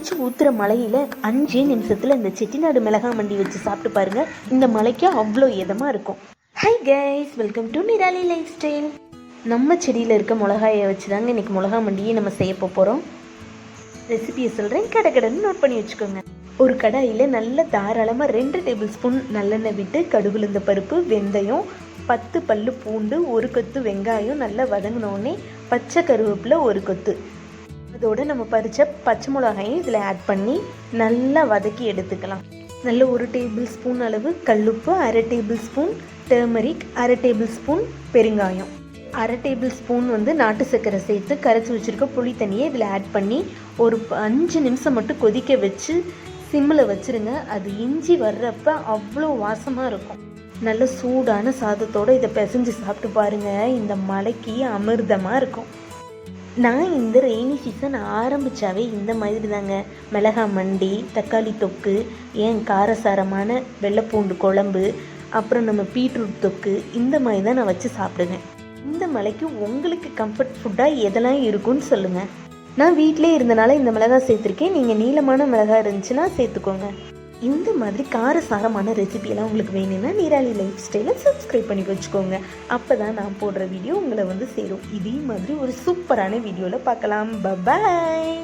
அடிச்சு ஊத்துற மலையில 5 நிமிஷத்துல இந்த செட்டிநாடு மிளகா மண்டி வச்சு சாப்பிட்டு பாருங்க. இந்த மலைக்கு அவ்வளோ இதமா இருக்கும். Hi guys, welcome to Nirali life style. நம்ம செடியில் இருக்க மிளகாயை வச்சு தாங்க இன்னைக்கு மிளகா மண்டியை நம்ம செய்ய போகிறோம். ரெசிபியை சொல்கிறேன், கடன்னு நோட் பண்ணி வச்சுக்கோங்க. ஒரு கடாயில் நல்ல தாராளமாக 2 டேபிள் ஸ்பூன் நல்லெண்ணெய் விட்டு கடுகுலுந்த பருப்பு, வெந்தயம், 10 பல்லு பூண்டு, 1 கொத்து வெங்காயம் நல்லா வதங்கினோடனே பச்சை கருவேப்பிலை 1 கொத்து, அதோடு நம்ம பறித்த பச்சை மிளகாயும் இதில் ஆட் பண்ணி நல்லா வதக்கி எடுத்துக்கலாம். நல்ல 1 டேபிள் ஸ்பூன் அளவு கல்லுப்பு, 1/2 table spoon turmeric, 1/2 table spoon பெருங்காயம், 1/2 டேபிள் ஸ்பூன் நாட்டு சர்க்கரை சேர்த்து கரைச்சி வச்சுருக்க புளி தண்ணியை இதில் ஆட் பண்ணி ஒரு 5 நிமிஷம் மட்டும் கொதிக்க வச்சு சிம்மில் வச்சுருங்க. அது இஞ்சி வர்றப்ப அவ்வளோ வாசமாக இருக்கும். நல்ல சூடான சாதத்தோடு இதை பிசைஞ்சு சாப்பிட்டு பாருங்கள், இந்த மலைக்கு அமிர்தமாக இருக்கும். நான் இந்த ரெய்னி சீசன் ஆரம்பித்தாவே இந்த மாதிரி தாங்க மிளகா மண்டி, தக்காளி தொக்கு, ஏன் காரசாரமான வெள்ளைப்பூண்டு குழம்பு, அப்புறம் நம்ம பீட்ரூட் தொக்கு, இந்த மாதிரி தான் நான் வச்சு சாப்பிடுவேன். இந்த மலைக்கு உங்களுக்கு கம்ஃபர்ட் ஃபுட்டாக எதெல்லாம் இருக்குன்னு சொல்லுங்கள். நான் வீட்டிலே இருந்தனால இந்த மிளகாய் சேர்த்துருக்கேன். நீங்கள் நீளமான மிளகாய் இருந்துச்சுன்னா சேர்த்துக்கோங்க. இந்த மாதிரி காரசாரமான ரெசிபியெல்லாம் உங்களுக்கு வேணும்னா நிராலி லைஃப் ஸ்டைலை சப்ஸ்கிரைப் பண்ணி வச்சுக்கோங்க. அப்போ தான் நான் போடுற வீடியோ உங்களை சேரும். இதே மாதிரி ஒரு சூப்பரான வீடியோவில் பார்க்கலாம். பாய்.